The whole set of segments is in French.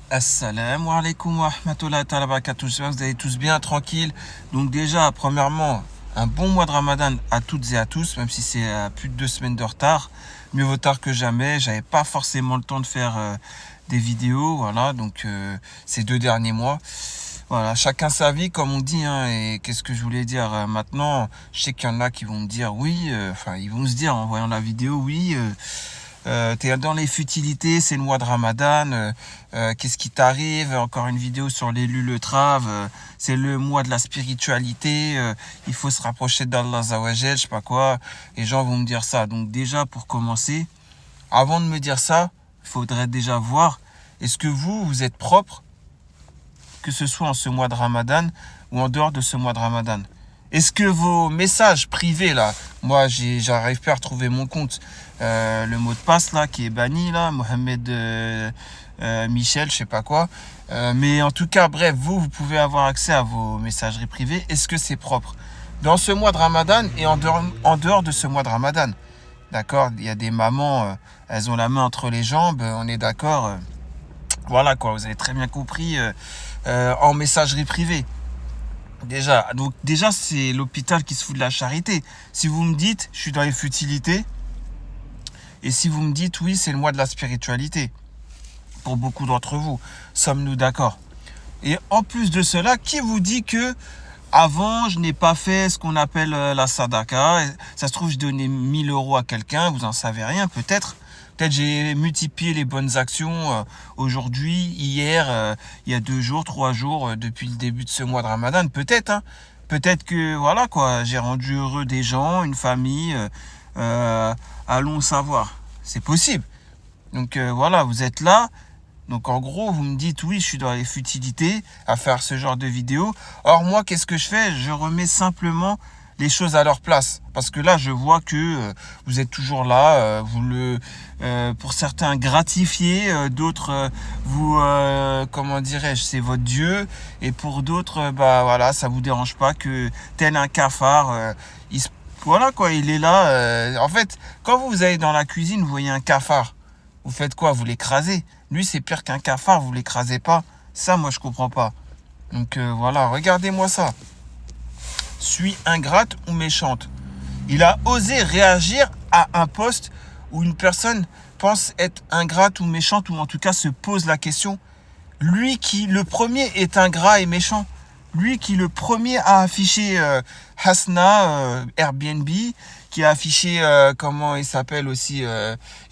Assalamu alaikum wa rahmatullahi wa barakatuh. J'espère que vous allez tous bien, tranquille. Donc déjà, premièrement, un bon mois de Ramadan à toutes et à tous, même si c'est plus de 2 semaines de retard. Mieux vaut tard que jamais. J'avais pas forcément le temps de faire des vidéos, voilà. Donc ces 2 derniers mois, voilà, chacun sa vie, comme on dit, hein. Et qu'est-ce que je voulais dire maintenant? Je sais qu'il y en a qui vont me dire oui, ils vont se dire en voyant la vidéo, oui. T'es dans les futilités, c'est le mois de Ramadan, qu'est-ce qui t'arrive? Encore une vidéo sur l'élu le trave, c'est le mois de la spiritualité, il faut se rapprocher d'Allah Zawajel, je sais pas quoi. Les gens vont me dire ça. Donc déjà, pour commencer, avant de me dire ça, il faudrait déjà voir, est-ce que vous êtes propre, que ce soit en ce mois de Ramadan ou en dehors de ce mois de Ramadan? Est-ce que vos messages privés là, moi j'arrive pas à retrouver mon compte, le mot de passe là qui est banni là, Mohamed Michel, je sais pas quoi, mais en tout cas bref, vous pouvez avoir accès à vos messageries privées. Est-ce que c'est propre dans ce mois de Ramadan et en dehors de ce mois de Ramadan? D'accord, il y a des mamans, elles ont la main entre les jambes, on est d'accord, voilà quoi, vous avez très bien compris, en messagerie privée. Donc déjà, c'est l'hôpital qui se fout de la charité. Si vous me dites, je suis dans les futilités, et si vous me dites, oui, c'est le mois de la spiritualité, pour beaucoup d'entre vous, sommes-nous d'accord? Et en plus de cela, qui vous dit que avant, je n'ai pas fait ce qu'on appelle la sadaka? Ça se trouve, je donnais 1 000 € à quelqu'un, vous en savez rien, peut-être. Peut-être j'ai multiplié les bonnes actions aujourd'hui, hier, il y a 2 jours, 3 jours, depuis le début de ce mois de Ramadan. Peut-être, hein. Peut-être que, voilà, quoi, j'ai rendu heureux des gens, une famille. Euh, allons savoir. C'est possible. Donc voilà, vous êtes là. Donc en gros, vous me dites oui, je suis dans les futilités à faire ce genre de vidéo. Or moi, qu'est-ce que je fais? Je remets simplement les choses à leur place. Parce que là, je vois que vous êtes toujours là, pour certains gratifiés, d'autres vous, comment dirais-je, c'est votre Dieu, et pour d'autres, bah voilà, ça vous dérange pas que tel un cafard, voilà quoi, il est là. En fait, quand vous allez dans la cuisine, vous voyez un cafard, vous faites quoi? Vous l'écrasez. Lui, c'est pire qu'un cafard, vous l'écrasez pas. Ça, moi, je comprends pas. Donc voilà, regardez-moi ça. Suis ingrate ou méchante? Il a osé réagir à un post où une personne pense être ingrate ou méchante, ou en tout cas se pose la question. Lui qui, le premier, est ingrat et méchant. Lui qui, le premier, a affiché Hasna, Airbnb, qui a affiché, comment il s'appelle aussi,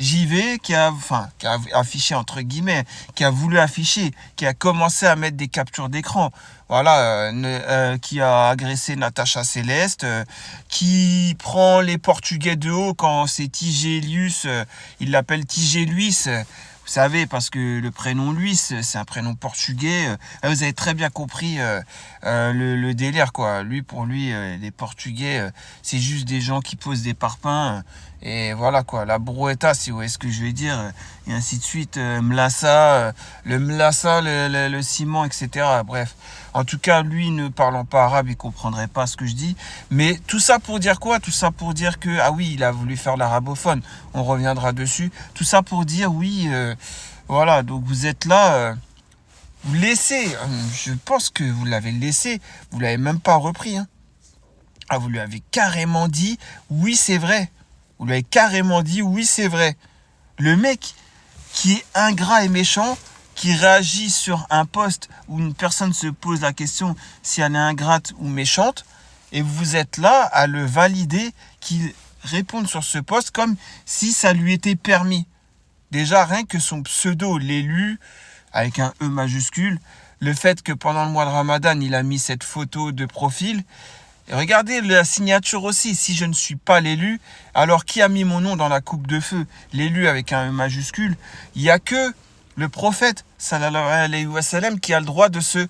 JV, qui a affiché, entre guillemets, qui a voulu afficher, qui a commencé à mettre des captures d'écran. Voilà, qui a agressé Natacha Céleste, qui prend les Portugais de haut quand c'est Tigelius, il l'appelle Tigeluis. Vous savez, parce que le prénom Luis, c'est un prénom portugais. Vous avez très bien compris le délire, quoi. Pour lui, les Portugais, c'est juste des gens qui posent des parpaings. Et voilà, quoi. La brouetta, si vous voyez ce que je veux dire. Et ainsi de suite. Mlassa, le mlassa, le ciment, etc. Bref. En tout cas, lui, ne parlant pas arabe, il comprendrait pas ce que je dis. Mais tout ça pour dire quoi? Tout ça pour dire que, ah oui, il a voulu faire l'arabophone. On reviendra dessus. Tout ça pour dire, oui, voilà, donc vous êtes là, vous laissez, je pense que vous l'avez laissé, vous l'avez même pas repris, hein. Ah, vous lui avez carrément dit, oui, c'est vrai. Vous lui avez carrément dit, oui, c'est vrai. Le mec qui est ingrat et méchant, qui réagit sur un post où une personne se pose la question si elle est ingrate ou méchante, et vous êtes là à le valider, qu'il réponde sur ce post comme si ça lui était permis. Déjà, rien que son pseudo, l'élu, avec un E majuscule, le fait que pendant le mois de Ramadan, il a mis cette photo de profil. Et regardez la signature aussi, si je ne suis pas l'élu, alors qui a mis mon nom dans la coupe de feu? L'élu avec un E majuscule. Il n'y a que le prophète, sallallahu alayhi wa sallam, qui a le droit de se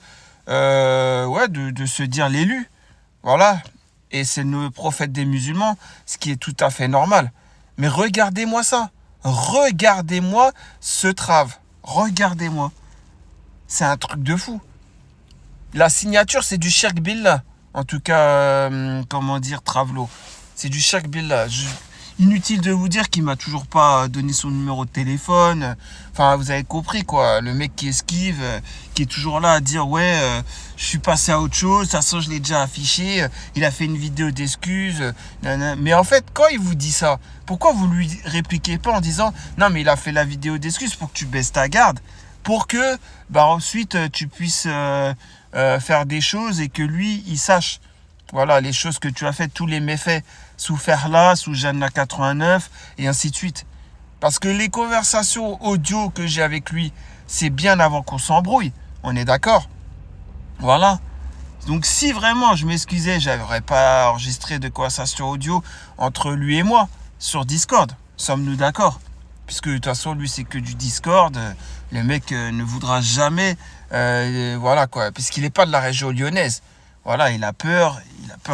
dire l'élu. Voilà. Et c'est le prophète des musulmans, ce qui est tout à fait normal. Mais regardez-moi ça. Regardez-moi ce trave. Regardez-moi. C'est un truc de fou. La signature, c'est du Shirk Billah. En tout cas, comment dire, Travelo. C'est du Shirk Billah. Inutile de vous dire qu'il m'a toujours pas donné son numéro de téléphone. Enfin, vous avez compris quoi. Le mec qui esquive, qui est toujours là à dire ouais, je suis passé à autre chose. De toute façon, je l'ai déjà affiché. Il a fait une vidéo d'excuses. Mais en fait, quand il vous dit ça, pourquoi vous lui répliquez pas en disant non mais il a fait la vidéo d'excuses pour que tu baisses ta garde, pour que ensuite tu puisses faire des choses et que lui il sache. Voilà, les choses que tu as faites, tous les méfaits, sous Ferla, sous Jeanne 89, et ainsi de suite. Parce que les conversations audio que j'ai avec lui, c'est bien avant qu'on s'embrouille. On est d'accord? Voilà. Donc si vraiment je m'excusais, je n'aurais pas enregistré de conversation audio entre lui et moi sur Discord. Sommes-nous d'accord? Puisque de toute façon, lui, c'est que du Discord. Le mec ne voudra jamais... voilà quoi. Puisqu'il n'est pas de la région lyonnaise. Voilà, il a peur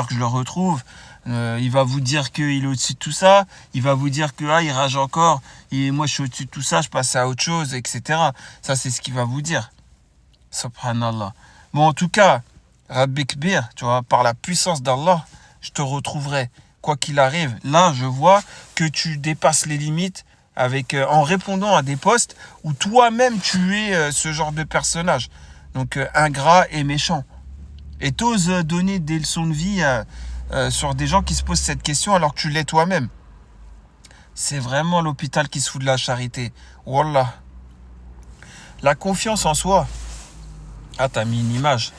que je le retrouve. Il va vous dire qu'il est au-dessus de tout ça. Il va vous dire que il rage encore. Et moi, je suis au-dessus de tout ça, je passe à autre chose, etc. Ça, c'est ce qu'il va vous dire. Subhanallah. Bon, en tout cas, Rabbi Kbir, tu vois, par la puissance d'Allah, je te retrouverai. Quoi qu'il arrive, là, je vois que tu dépasses les limites en répondant à des posts où toi-même tu es ce genre de personnage. Donc, ingrat et méchant. Et t'oses donner des leçons de vie sur des gens qui se posent cette question alors que tu l'es toi-même. C'est vraiment l'hôpital qui se fout de la charité. Wallah. La confiance en soi. Ah, t'as mis une image.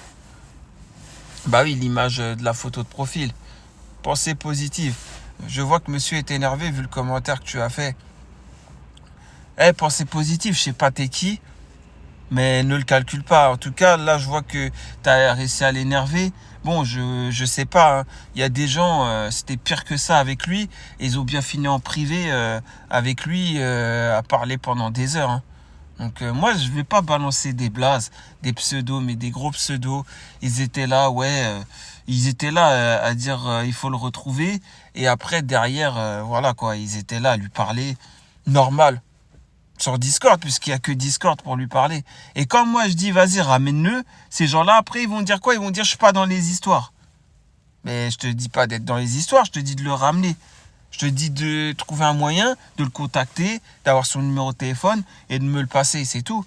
Bah oui, l'image de la photo de profil. Pensée positive. Je vois que monsieur est énervé vu le commentaire que tu as fait. Pensée positive, je sais pas t'es qui. Mais ne le calcule pas. En tout cas, là, je vois que tu as réussi à l'énerver. Bon, je sais pas. Hein. Il y a des gens, c'était pire que ça avec lui. Et ils ont bien fini en privé avec lui à parler pendant des heures. Hein. Donc moi, je vais pas balancer des blazes, des pseudos, mais des gros pseudos. Ils étaient là, ils étaient là à dire il faut le retrouver. Et après, derrière, voilà quoi, ils étaient là à lui parler normal. Sur Discord, puisqu'il n'y a que Discord pour lui parler. Et quand moi je dis vas-y ramène-le, ces gens-là après ils vont dire quoi? Ils vont dire je suis pas dans les histoires. Mais je te dis pas d'être dans les histoires, je te dis de le ramener. Je te dis de trouver un moyen de le contacter, d'avoir son numéro de téléphone et de me le passer, c'est tout.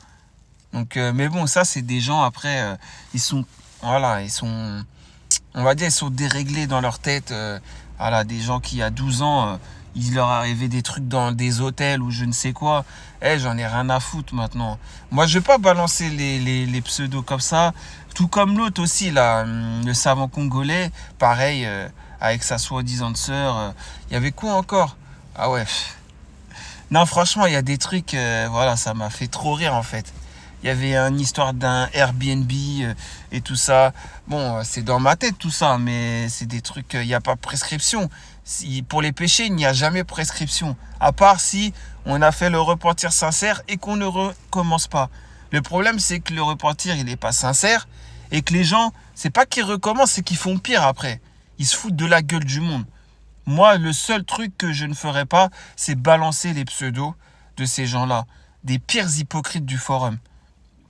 Donc mais bon, ça c'est des gens après ils sont on va dire ils sont déréglés dans leur tête. Voilà, des gens qui à 12 ans il leur arrivait des trucs dans des hôtels ou je ne sais quoi. J'en ai rien à foutre maintenant. Moi, je vais pas balancer les pseudos comme ça. Tout comme l'autre aussi, là, le savant congolais, pareil, avec sa soi-disant sœur. Il y avait quoi encore? Ah ouais. Non, franchement, il y a des trucs, voilà, ça m'a fait trop rire en fait. Il y avait une histoire d'un Airbnb et tout ça. Bon, c'est dans ma tête tout ça, mais c'est des trucs, il n'y a pas de prescription. Pour les péchés, il n'y a jamais prescription. À part si on a fait le repentir sincère et qu'on ne recommence pas. Le problème, c'est que le repentir, il n'est pas sincère et que les gens, c'est pas qu'ils recommencent, c'est qu'ils font pire après. Ils se foutent de la gueule du monde. Moi, le seul truc que je ne ferai pas, c'est balancer les pseudos de ces gens-là. Des pires hypocrites du forum.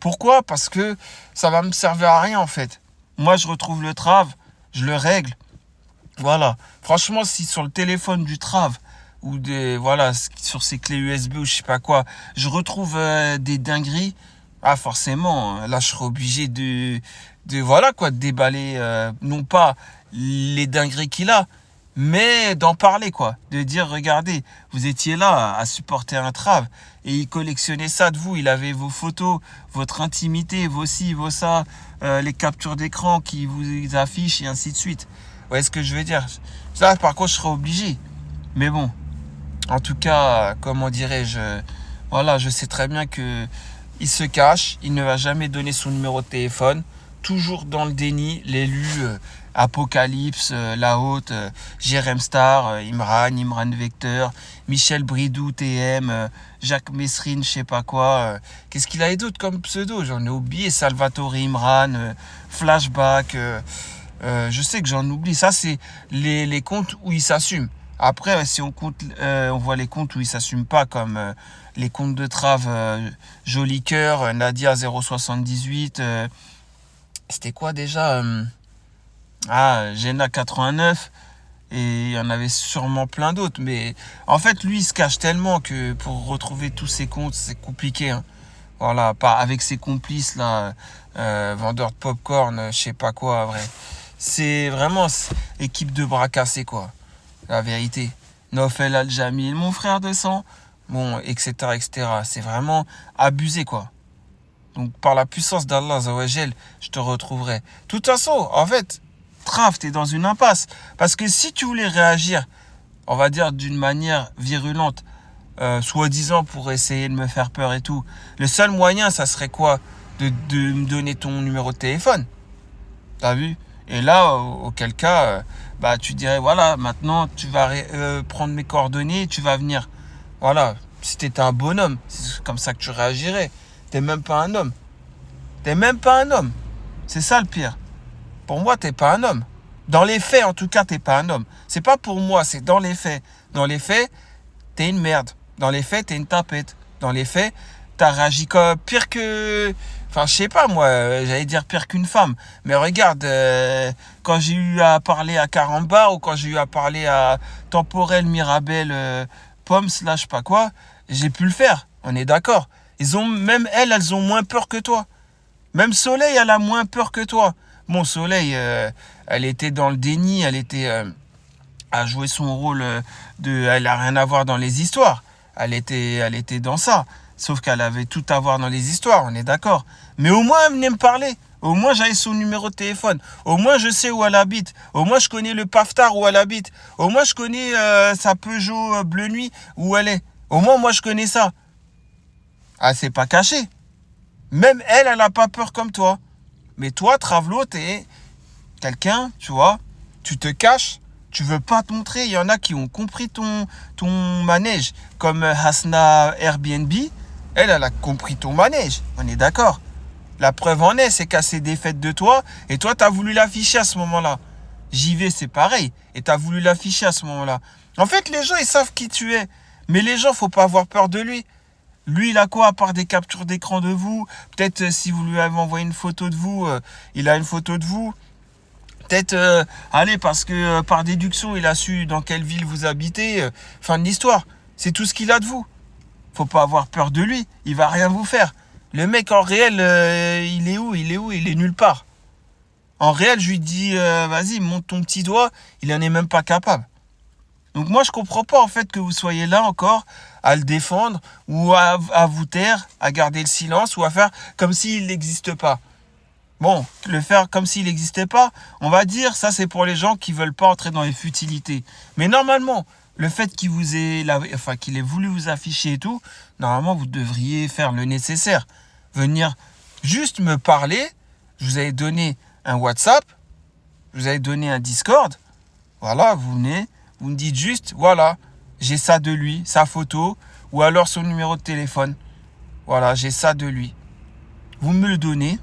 Pourquoi? Parce que ça va me servir à rien en fait. Moi, je retrouve le trave, je le règle. Voilà. Franchement, si sur le téléphone du trave ou sur ses clés USB ou je sais pas quoi, je retrouve des dingueries, forcément, là, je serai obligé de déballer non pas les dingueries qu'il a, mais d'en parler quoi, de dire regardez, vous étiez là à supporter un trave et il collectionnait ça de vous, il avait vos photos, votre intimité, vos ci, vos ça, les captures d'écran qui vous affichent et ainsi de suite. Vous voyez ce que je veux dire? Là par contre je serais obligé, mais bon, en tout cas comment dirais-je, voilà, je sais très bien que il se cache, il ne va jamais donner son numéro de téléphone, toujours dans le déni, l'élu Apocalypse, La Haute, Jérém Star, Imran Vecteur, Michel Bridou, TM, Jacques Messrine, je sais pas quoi. Qu'est-ce qu'il a d'autre comme pseudo? J'en ai oublié. Salvatore Imran, Flashback. Je sais que j'en oublie. Ça, c'est les comptes où il s'assume. Après, si on voit les comptes où il s'assume pas, comme les comptes de trave Joli Cœur, Nadia 078. C'était quoi déjà Jenna 89, Et il y en avait sûrement plein d'autres. Mais en fait, lui, il se cache tellement que pour retrouver tous ses comptes, c'est compliqué. Hein. Voilà, pas avec ses complices, là, vendeurs de popcorn, je sais pas quoi, vrai. C'est vraiment équipe de bras cassés, quoi. La vérité. Nofel Al-Jamil, mon frère de sang. Bon, etc., etc. C'est vraiment abusé, quoi. Donc, par la puissance d'Allah, Zawajel, je te retrouverai. De toute façon, en fait, Trav, t'es dans une impasse. Parce que si tu voulais réagir, on va dire d'une manière virulente, soi-disant pour essayer de me faire peur et tout, le seul moyen, ça serait quoi? De me donner ton numéro de téléphone. T'as vu? Et là, auquel cas, bah, tu dirais, voilà, maintenant, tu vas prendre mes coordonnées et tu vas venir. Voilà, si t'étais un bonhomme, c'est comme ça que tu réagirais. T'es même pas un homme. T'es même pas un homme. C'est ça le pire. Pour moi, t'es pas un homme. Dans les faits, en tout cas, t'es pas un homme. C'est pas pour moi, c'est dans les faits. Dans les faits, t'es une merde. Dans les faits, t'es une tapette. Dans les faits, t'as réagi comme pire que... Enfin, je sais pas, moi, j'allais dire pire qu'une femme. Mais regarde, quand j'ai eu à parler à Caramba ou quand j'ai eu à parler à Temporel, Mirabel, Pomme, je sais pas quoi, j'ai pu le faire. On est d'accord. Même elles ont moins peur que toi. Même Soleil, elle a moins peur que toi. Bon, Soleil, elle était dans le déni, elle était à jouer son rôle elle a rien à voir dans les histoires. Elle était dans ça. Sauf qu'elle avait tout à voir dans les histoires, on est d'accord. Mais au moins, elle venait me parler. Au moins, j'avais son numéro de téléphone. Au moins, je sais où elle habite. Au moins, je connais le Paftar où elle habite. Au moins, je connais sa Peugeot Bleu Nuit où elle est. Au moins, moi, je connais ça. Ah, c'est pas caché. Même elle n'a pas peur comme toi. Mais toi, Travelo, t'es quelqu'un, tu vois, tu te caches, tu veux pas te montrer. Il y en a qui ont compris ton manège. Comme Hasna Airbnb, elle a compris ton manège. On est d'accord. La preuve en est, c'est qu'elle s'est défaite de toi et toi, tu as voulu l'afficher à ce moment-là. JV, c'est pareil. Et tu as voulu l'afficher à ce moment-là. En fait, les gens, ils savent qui tu es. Mais les gens, faut pas avoir peur de lui. Lui, il a quoi à part des captures d'écran de vous? Peut-être si vous lui avez envoyé une photo de vous, il a une photo de vous. Peut-être, allez, parce que par déduction, il a su dans quelle ville vous habitez. Fin de l'histoire. C'est tout ce qu'il a de vous. Faut pas avoir peur de lui. Il va rien vous faire. Le mec, en réel, il est où? Il est nulle part. En réel, je lui dis, vas-y, monte ton petit doigt. Il en est même pas capable. Donc moi, je comprends pas en fait que vous soyez là encore à le défendre ou à vous taire, à garder le silence ou à faire comme s'il n'existe pas. Bon, le faire comme s'il n'existait pas, on va dire, ça c'est pour les gens qui veulent pas entrer dans les futilités. Mais normalement, le fait qu'il ait voulu vous afficher et tout, normalement vous devriez faire le nécessaire. Venir juste me parler, je vous avais donné un WhatsApp, je vous avais donné un Discord, voilà, vous venez, vous me dites juste, voilà, j'ai ça de lui, sa photo, ou alors son numéro de téléphone. Voilà, j'ai ça de lui. Vous me le donnez,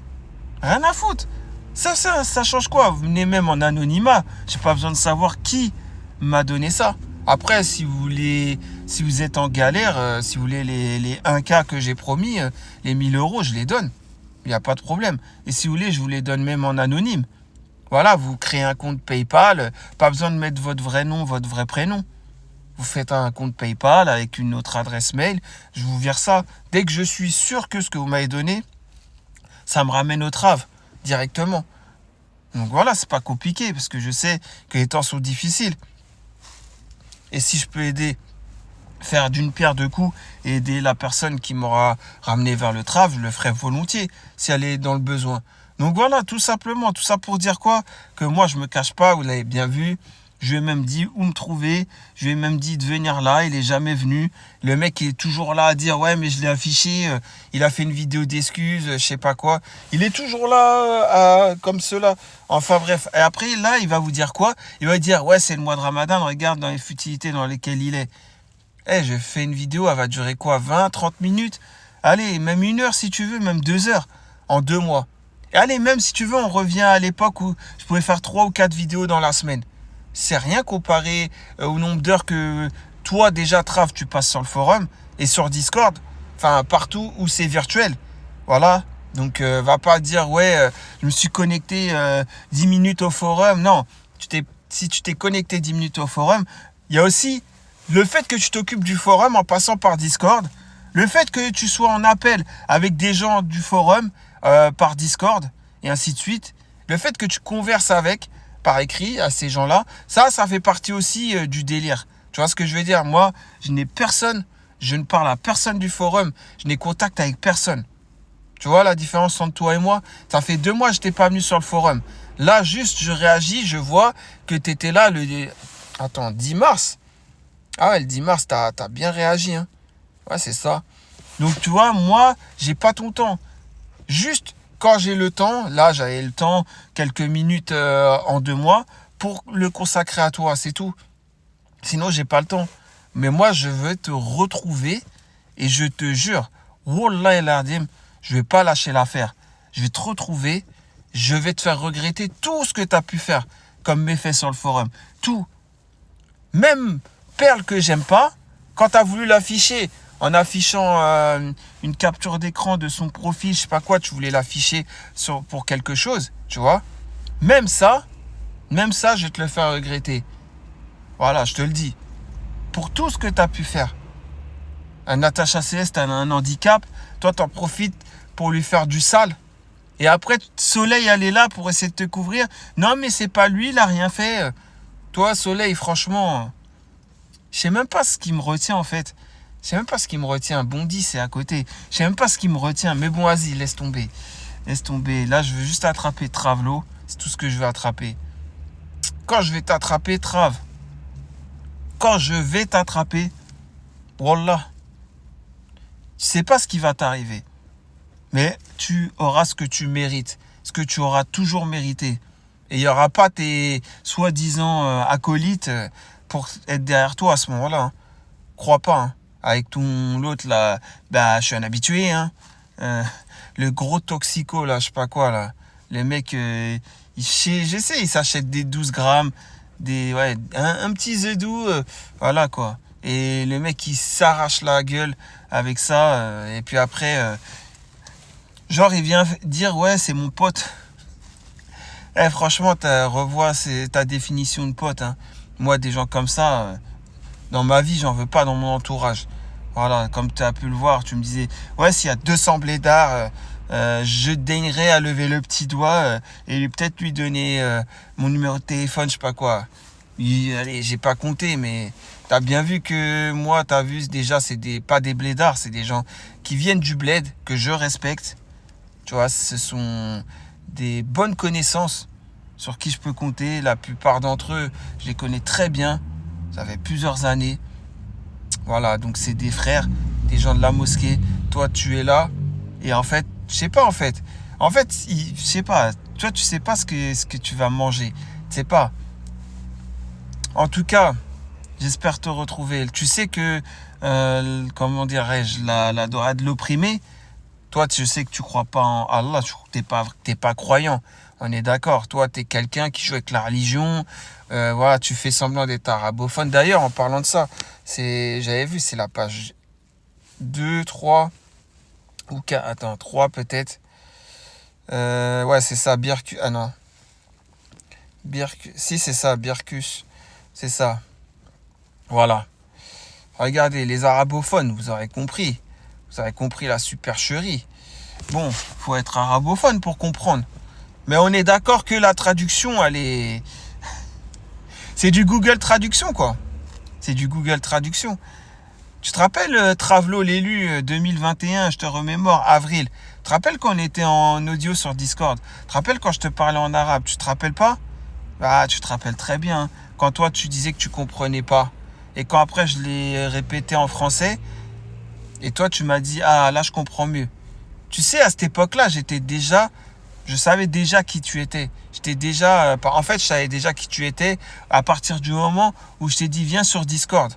rien à foutre. Ça change quoi? Vous venez même en anonymat. J'ai pas besoin de savoir qui m'a donné ça. Après, si vous êtes en galère, si vous voulez les 1K que j'ai promis, les 1000 euros, je les donne. Il n'y a pas de problème. Et si vous voulez, je vous les donne même en anonyme. Voilà, vous créez un compte PayPal, pas besoin de mettre votre vrai nom, votre vrai prénom. Vous faites un compte PayPal avec une autre adresse mail, je vous vire ça. Dès que je suis sûr que ce que vous m'avez donné, ça me ramène au Trav directement. Donc voilà, c'est pas compliqué parce que je sais que les temps sont difficiles. Et si je peux aider, faire d'une pierre deux coups et aider la personne qui m'aura ramené vers le Trav, je le ferai volontiers si elle est dans le besoin. Donc voilà, tout simplement, tout ça pour dire quoi? Que moi, je me cache pas, vous l'avez bien vu. Je lui ai même dit où me trouver. Je lui ai même dit de venir là. Il est jamais venu. Le mec est toujours là à dire ouais, mais je l'ai affiché. Il a fait une vidéo d'excuses, je sais pas quoi. Il est toujours là comme cela. Enfin bref. Et après, là, il va vous dire quoi? Il va dire ouais, c'est le mois de Ramadan. Regarde dans les futilités dans lesquelles il est. Je fais une vidéo. Elle va durer quoi? 20, 30 minutes? Allez, même 1 heure si tu veux, même 2 heures. En 2 mois. Et allez, même si tu veux, on revient à l'époque où je pouvais faire 3 ou 4 vidéos dans la semaine. C'est rien comparé au nombre d'heures que toi, déjà, Trav, tu passes sur le forum et sur Discord. Enfin, partout où c'est virtuel. Voilà. Donc, va pas dire, ouais, je me suis connecté 10 minutes au forum. Non, si tu t'es connecté 10 minutes au forum, il y a aussi le fait que tu t'occupes du forum en passant par Discord, le fait que tu sois en appel avec des gens du forum par Discord, et ainsi de suite, le fait que tu converses avec, par écrit, à ces gens-là, ça fait partie aussi du délire. Tu vois ce que je veux dire? Moi, je ne parle à personne du forum, je n'ai contact avec personne. Tu vois la différence entre toi et moi? Ça fait 2 mois que je n'étais pas venu sur le forum. Là, juste, je réagis, je vois que tu étais là le... Attends, 10 mars? Ah ouais, le 10 mars, t'as bien réagi, hein. Ouais, c'est ça. Donc, tu vois, moi, j'ai pas ton temps. Juste, quand j'ai le temps, là, j'avais le temps, quelques minutes en 2 mois, pour le consacrer à toi, c'est tout. Sinon, j'ai pas le temps. Mais moi, je veux te retrouver et je te jure, Wallah el Ardim, je vais pas lâcher l'affaire. Je vais te retrouver, je vais te faire regretter tout ce que tu as pu faire comme méfait sur le forum. Tout. Même Perle que j'aime pas, quand tu as voulu l'afficher en affichant une capture d'écran de son profil, je sais pas quoi, tu voulais l'afficher pour quelque chose, tu vois. Même ça, je vais te le faire regretter. Voilà, je te le dis. Pour tout ce que tu as pu faire. Un Natacha Céleste a un handicap, toi t'en profites pour lui faire du sale. Et après, Soleil, elle est là pour essayer de te couvrir. Non, mais c'est pas lui, il a rien fait. Toi, Soleil, franchement, je sais même pas ce qui me retient en fait. Je sais même pas ce qui me retient. Bondy, c'est à côté. Je sais même pas ce qui me retient. Mais bon, vas-y, laisse tomber. Laisse tomber. Là, je veux juste attraper Travelo. C'est tout ce que je veux attraper. Quand je vais t'attraper, Trav. Quand je vais t'attraper, Wallah. Tu sais pas ce qui va t'arriver. Mais tu auras ce que tu mérites. Ce que tu auras toujours mérité. Et il n'y aura pas tes soi-disant acolytes pour être derrière toi à ce moment-là. Hein. Crois pas. Hein. Avec ton l'autre là, bah je suis un habitué. Hein. Le gros toxico là, je sais pas quoi là. Les mecs, j'essaie, ils s'achètent des 12 grammes, un petit zedou, voilà quoi. Et le mec il s'arrache la gueule avec ça. Et puis après, genre il vient dire ouais c'est mon pote. Franchement, revois ta définition de pote. Hein. Moi, des gens comme ça, dans ma vie, j'en veux pas dans mon entourage. Voilà, comme tu as pu le voir, tu me disais, ouais, s'il y a 200 blédards, je daignerais à lever le petit doigt et peut-être lui donner mon numéro de téléphone, je sais pas quoi. Allez, j'ai pas compté, mais t'as bien vu que moi, t'as vu, déjà, pas des blédards, c'est des gens qui viennent du bled, que je respecte. Tu vois, ce sont des bonnes connaissances sur qui je peux compter. La plupart d'entre eux, je les connais très bien. Ça fait plusieurs années. Voilà, donc c'est des frères, des gens de la mosquée. Toi, tu es là. Et en fait, je sais pas en fait. En fait, je sais pas. Toi, tu sais pas ce que tu vas manger. Tu sais pas. En tout cas, j'espère te retrouver. Tu sais que, comment dirais-je, la droite de l'opprimé. Toi, je sais que tu crois pas en Allah, t'es pas croyant. On est d'accord. Toi, t'es quelqu'un qui joue avec la religion. Voilà, tu fais semblant d'être arabophone. D'ailleurs, en parlant de ça, j'avais vu, c'est la page 2, 3 ou 4. Attends, 3 peut-être. Ouais, c'est ça, Birkus. Ah non. Si, c'est ça, Birkus. C'est ça. Voilà. Regardez, les arabophones, vous aurez compris. Vous avez compris la supercherie. Bon, faut être arabophone pour comprendre. Mais on est d'accord que la traduction, elle est... C'est du Google Traduction, quoi. C'est du Google Traduction. Tu te rappelles, Travelo, l'élu 2021, je te remémore, avril. Tu te rappelles quand on était en audio sur Discord? Tu te rappelles quand je te parlais en arabe? Tu te rappelles pas? Ah, tu te rappelles très bien. Quand toi, tu disais que tu comprenais pas. Et quand après, je l'ai répété en français... Et toi, tu m'as dit, ah, là, je comprends mieux. Tu sais, à cette époque-là, je savais déjà qui tu étais. En fait, je savais déjà qui tu étais à partir du moment où je t'ai dit, viens sur Discord.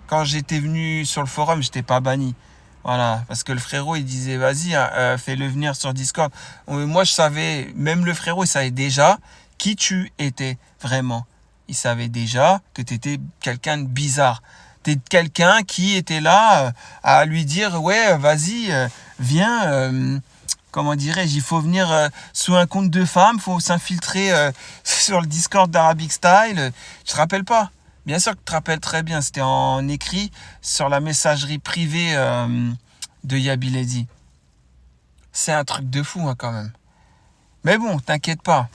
Quand j'étais venu sur le forum, je t'ai pas banni. Voilà, parce que le frérot, il disait, vas-y, fais-le venir sur Discord. Moi, je savais, même le frérot, il savait déjà qui tu étais vraiment. Il savait déjà que tu étais quelqu'un de bizarre. T'es quelqu'un qui était là à lui dire ouais vas-y viens comment dirais-je, il faut venir sous un compte de femme, il faut s'infiltrer sur le Discord d'Arabic Style. Tu te rappelles pas? Bien sûr que tu te rappelles très bien, c'était en écrit sur la messagerie privée de Yabiledi. C'est un truc de fou quand même. Mais bon, t'inquiète pas.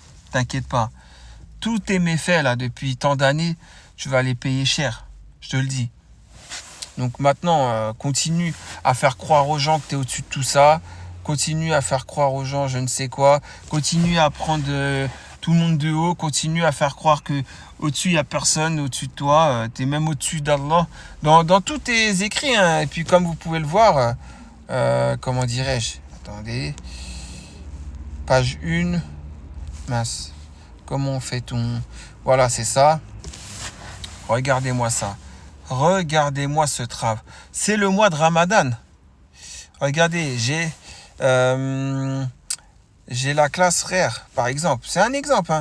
Tous tes méfaits là depuis tant d'années, tu vas les payer cher, je te le dis. Donc maintenant, continue à faire croire aux gens que tu es au-dessus de tout ça. Continue à faire croire aux gens je ne sais quoi. Continue à prendre tout le monde de haut. Continue à faire croire que au-dessus, il n'y a personne au-dessus de toi. Tu es même au-dessus d'Allah. Dans tous tes écrits. Et puis comme vous pouvez le voir, comment dirais-je? Attendez. Page 1. Mince. Comment on fait ton... Voilà, c'est ça. Regardez-moi ça. Regardez-moi ce travail. C'est le mois de Ramadan. Regardez, j'ai la classe frère, par exemple. C'est un exemple.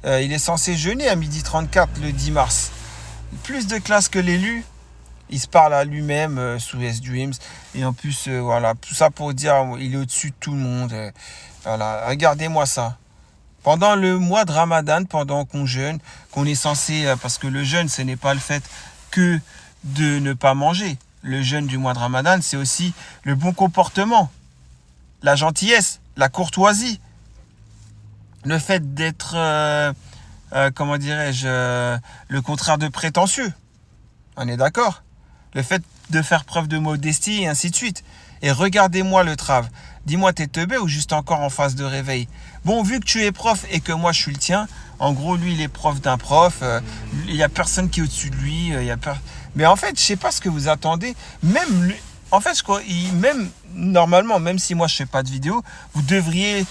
Il est censé jeûner à 12h34 le 10 mars. Plus de classe que l'élu. Il se parle à lui-même sous S-Dreams. Et en plus, voilà, tout ça pour dire il est au-dessus de tout le monde. Voilà, regardez-moi ça. Pendant le mois de Ramadan, pendant qu'on jeûne, qu'on est censé... parce que le jeûne, ce n'est pas le fait que de ne pas manger. Le jeûne du mois de Ramadan, c'est aussi le bon comportement, la gentillesse, la courtoisie, le fait d'être, comment dirais-je, le contraire de prétentieux. On est d'accord? Le fait de faire preuve de modestie et ainsi de suite. Et regardez-moi le trave. Dis-moi, t'es teubé ou juste encore en phase de réveil? Bon, vu que tu es prof et que moi je suis le tien, en gros, lui, il est prof d'un prof. Il n'y a personne qui est au-dessus de lui. Mais en fait, je sais pas ce que vous attendez. Même lui, en fait, je crois, même normalement, même si moi je fais pas de vidéo, vous devriez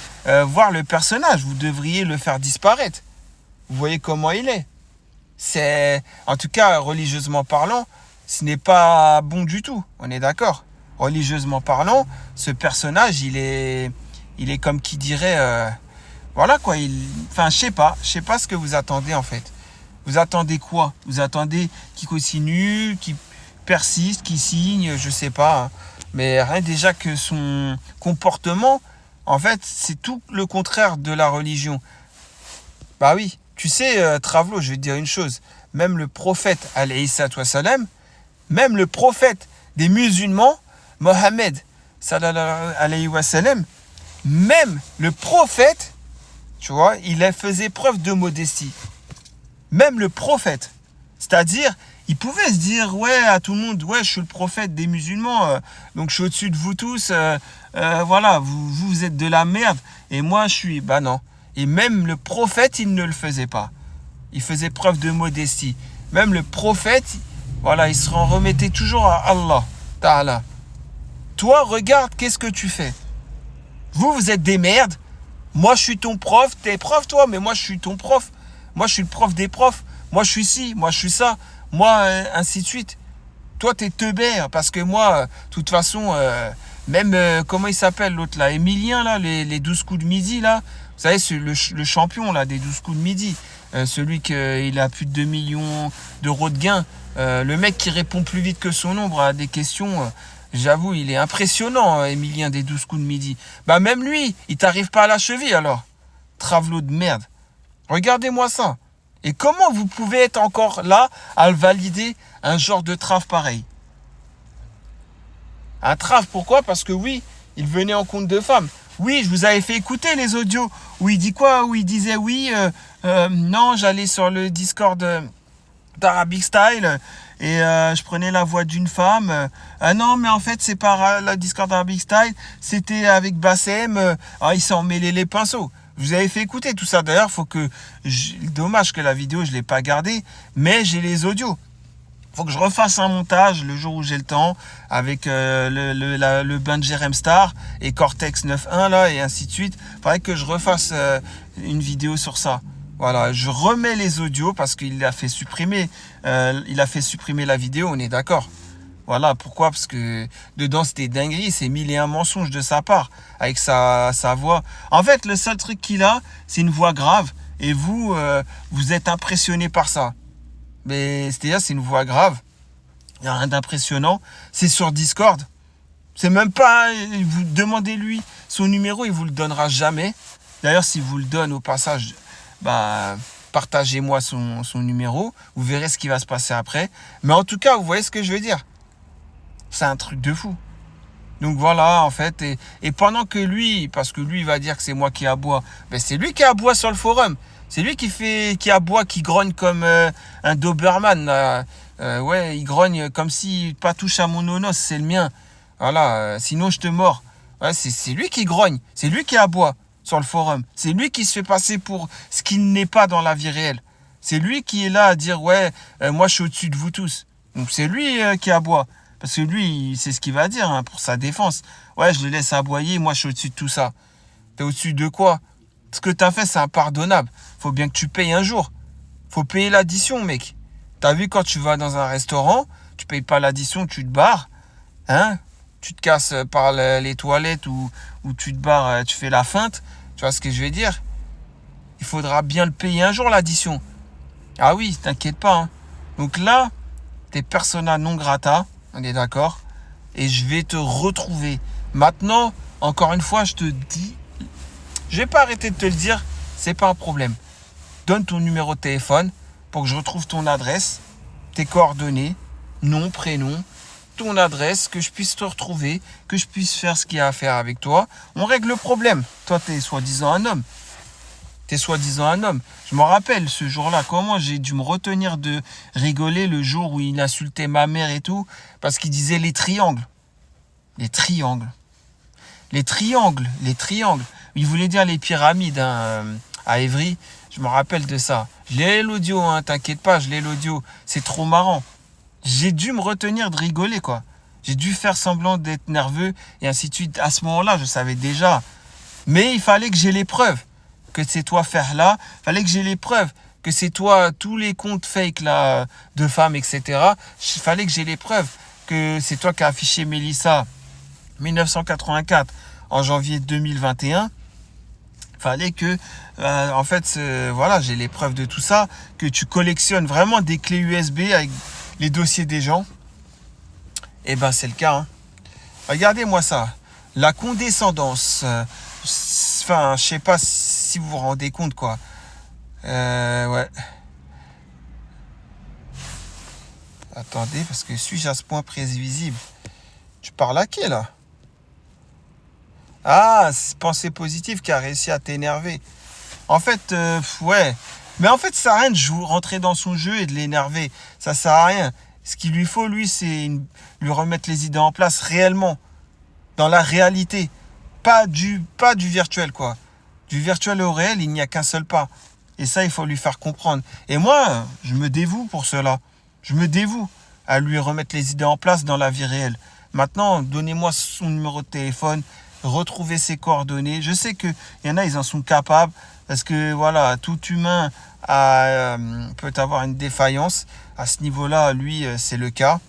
voir le personnage. Vous devriez le faire disparaître. Vous voyez comment il est. C'est, en tout cas, religieusement parlant, ce n'est pas bon du tout. On est d'accord? Religieusement parlant, ce personnage, il est comme qui dirait, voilà quoi. Enfin, je sais pas ce que vous attendez en fait. Vous attendez quoi? Vous attendez qu'il continue, qu'il persiste, qu'il signe, je sais pas. Mais rien déjà que son comportement, en fait, c'est tout le contraire de la religion. Bah oui, tu sais, Travelo, je vais te dire une chose. Même le prophète, alayhi salam, même le prophète des musulmans, Mohammed, sallallahu alayhi wa sallam, même le prophète, tu vois, il faisait preuve de modestie. Même le prophète. C'est-à-dire, il pouvait se dire, ouais, à tout le monde, ouais, je suis le prophète des musulmans, donc je suis au-dessus de vous tous, voilà, vous êtes de la merde, et moi, je suis, bah non. Et même le prophète, il ne le faisait pas. Il faisait preuve de modestie. Même le prophète, voilà, il se remettait toujours à Allah Ta'ala. Toi, regarde, qu'est-ce que tu fais? Vous êtes des merdes. Moi, je suis ton prof. T'es prof, toi, mais moi, je suis ton prof. Moi, je suis le prof des profs. Moi, je suis ci, moi, je suis ça. Moi, ainsi de suite. Toi, t'es teubé, parce que moi, de toute façon, même, comment il s'appelle, l'autre, là, Emilien, là, les 12 coups de midi, là. Vous savez, c'est le champion, là, des 12 coups de midi. Celui qu'il a plus de 2 millions d'euros de gains. Le mec qui répond plus vite que son ombre à des questions... J'avoue, il est impressionnant, Emilien des 12 coups de midi. Bah même lui, il t'arrive pas à la cheville alors. Travelo de merde. Regardez-moi ça. Et comment vous pouvez être encore là à valider un genre de trave pareil? Un trave, pourquoi? Parce que oui, il venait en compte de femme. Oui, je vous avais fait écouter les audios. Où il dit quoi? Où il disait oui, non, j'allais sur le Discord d'Arabic Style et je prenais la voix d'une femme. Non, mais en fait, c'est pas la Discord d'Arabic Style, c'était avec Bassem. Il s'en mêlait les pinceaux. Je vous avais fait écouter tout ça. D'ailleurs, faut que dommage que la vidéo, je l'ai pas gardée, mais j'ai les audios. Faut que je refasse un montage le jour où j'ai le temps avec le Bungie Remstar et Cortex 9.1 là et ainsi de suite. Faudrait que je refasse une vidéo sur ça. Voilà, je remets les audios parce qu'il a fait supprimer, la vidéo, on est d'accord. Voilà, pourquoi? Parce que dedans c'était dinguerie, c'est 1001 mensonges de sa part avec sa voix. En fait, le seul truc qu'il a, c'est une voix grave et vous êtes impressionné par ça. Mais c'est-à-dire, c'est une voix grave, il n'y a rien d'impressionnant. C'est sur Discord. C'est même pas... Vous demandez-lui son numéro, il vous le donnera jamais. D'ailleurs, s'il vous le donne au passage, bah, partagez-moi son numéro. Vous verrez ce qui va se passer après. Mais en tout cas, vous voyez ce que je veux dire. C'est un truc de fou. Donc voilà, en fait. Et pendant que lui, parce que lui, il va dire que c'est moi qui aboie. Ben, c'est lui qui aboie sur le forum. C'est lui qui aboie, qui grogne comme un Doberman. Ouais, il grogne comme si pas touche à mon onos, c'est le mien. Voilà, sinon je te mords. Ouais, c'est lui qui grogne, c'est lui qui aboie sur le forum. C'est lui qui se fait passer pour ce qu'il n'est pas dans la vie réelle. C'est lui qui est là à dire ouais, moi je suis au-dessus de vous tous. Donc c'est lui qui aboie. Parce que lui, c'est ce qu'il va dire hein, pour sa défense. Ouais, je le laisse aboyer, moi je suis au-dessus de tout ça. T'es au-dessus de quoi? Ce que t'as fait, c'est impardonnable. Faut bien que tu payes un jour. Faut payer l'addition, mec. T'as vu quand tu vas dans un restaurant, tu payes pas l'addition, tu te barres. Hein? Tu te casses par les toilettes ou tu te barres, tu fais la feinte. Tu vois ce que je vais dire? Il faudra bien le payer un jour, l'addition. Ah oui, t'inquiète pas. Hein. Donc là, t'es persona non grata. On est d'accord? Et je vais te retrouver. Maintenant, encore une fois, je te dis... Je vais pas arrêter de te le dire, c'est pas un problème. Donne ton numéro de téléphone pour que je retrouve ton adresse, tes coordonnées, nom, prénom, ton adresse, que je puisse te retrouver, que je puisse faire ce qu'il y a à faire avec toi. On règle le problème. Toi, t'es soi-disant un homme. Je me rappelle ce jour-là, comment j'ai dû me retenir de rigoler le jour où il insultait ma mère et tout, parce qu'il disait les triangles. Les triangles. Les triangles. Il voulait dire les pyramides à Évry. Je me rappelle de ça. Je l'ai l'audio, hein, t'inquiète pas, je l'ai l'audio. C'est trop marrant. J'ai dû me retenir de rigoler, quoi. J'ai dû faire semblant d'être nerveux et ainsi de suite. À ce moment-là, je savais déjà. Mais il fallait que j'ai les preuves que c'est toi faire là. Il fallait que j'ai les preuves que c'est toi, tous les comptes fake là, de femmes, etc. Il fallait que j'ai les preuves que c'est toi qui as affiché Mélissa 1984 en janvier 2021. Fallait que, en fait, voilà, j'ai les preuves de tout ça, que tu collectionnes vraiment des clés USB avec les dossiers des gens. Et ben, c'est le cas. Hein. Regardez-moi ça. La condescendance. Enfin, je sais pas si vous vous rendez compte, quoi. Ouais. Attendez, parce que suis-je à ce point prévisible? Tu parles à qui, là? Ah, c'est pensée positive qui a réussi à t'énerver. En fait, ouais. Mais en fait, ça sert à rien de rentrer dans son jeu et de l'énerver. Ça sert à rien. Ce qu'il lui faut, lui, c'est lui remettre les idées en place réellement. Dans la réalité. Pas du virtuel, quoi. Du virtuel au réel, il n'y a qu'un seul pas. Et ça, il faut lui faire comprendre. Et moi, je me dévoue pour cela. Je me dévoue à lui remettre les idées en place dans la vie réelle. Maintenant, donnez-moi son numéro de téléphone, retrouvez ses coordonnées. Je sais qu'il y en a, ils en sont capables. Parce que, voilà, tout humain peut avoir une défaillance. À ce niveau-là, lui, c'est le cas.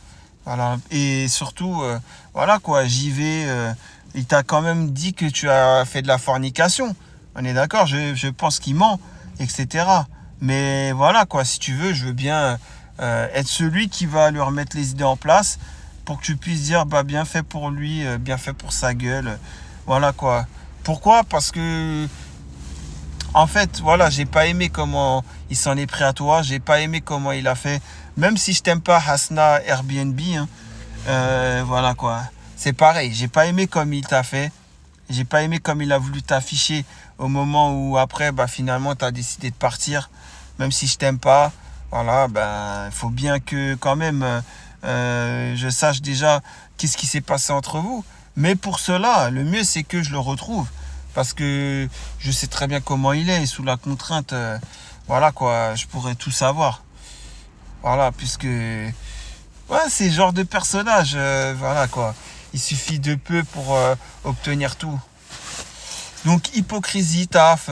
Voilà. Et surtout, voilà quoi, j'y vais. Il t'a quand même dit que tu as fait de la fornication. On est d'accord, je pense qu'il ment, etc. Mais voilà quoi, si tu veux, je veux bien être celui qui va lui remettre les idées en place pour que tu puisses dire bah bien fait pour lui, bien fait pour sa gueule. Voilà quoi. Pourquoi? Parce que en fait, voilà, j'ai pas aimé comment il s'en est pris à toi, j'ai pas aimé comment il a fait. Même si je t'aime pas Hasna Airbnb, hein, voilà quoi. C'est pareil, j'ai pas aimé comme il t'a fait. J'ai pas aimé comme il a voulu t'afficher au moment où après, bah finalement, t'as décidé de partir. Même si je t'aime pas, voilà, ben, il faut bien que quand même je sache déjà qu'est-ce qui s'est passé entre vous. Mais pour cela, le mieux c'est que je le retrouve. Parce que je sais très bien comment il est. Et sous la contrainte, voilà quoi, je pourrais tout savoir. Voilà, puisque... Ouais, c'est le genre de personnage, voilà quoi. Il suffit de peu pour obtenir tout. Donc, hypocrisie, taf,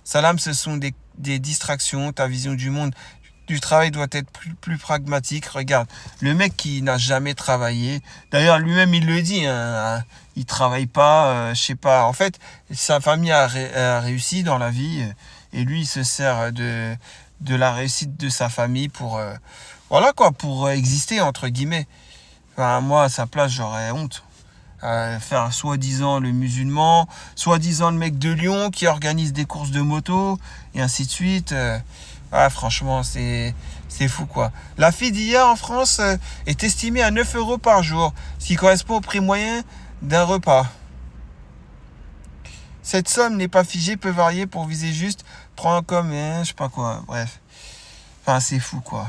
Salam, ce sont des distractions. Ta vision du travail doit être plus pragmatique. Regarde, le mec qui n'a jamais travaillé, d'ailleurs lui-même il le dit, hein, il travaille pas, je sais pas. En fait, sa famille a réussi dans la vie et lui il se sert de la réussite de sa famille pour voilà quoi, pour exister entre guillemets. Enfin, moi à sa place j'aurais honte. faire soi-disant le musulman, soi-disant le mec de Lyon qui organise des courses de moto, et ainsi de suite. Franchement, c'est fou quoi. La fille d'hier en France est estimée à 9 euros par jour, ce qui correspond au prix moyen d'un repas. Cette somme n'est pas figée, peut varier pour viser juste, prends comme, je sais pas quoi, bref. Enfin, c'est fou quoi.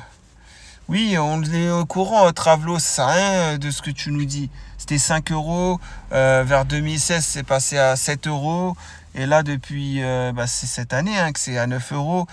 Oui, on est au courant, Travelo, ça sert à rien de ce que tu nous dis. C'était 5 euros, vers 2016, c'est passé à 7 euros. Et là, depuis c'est cette année que c'est à 9 euros.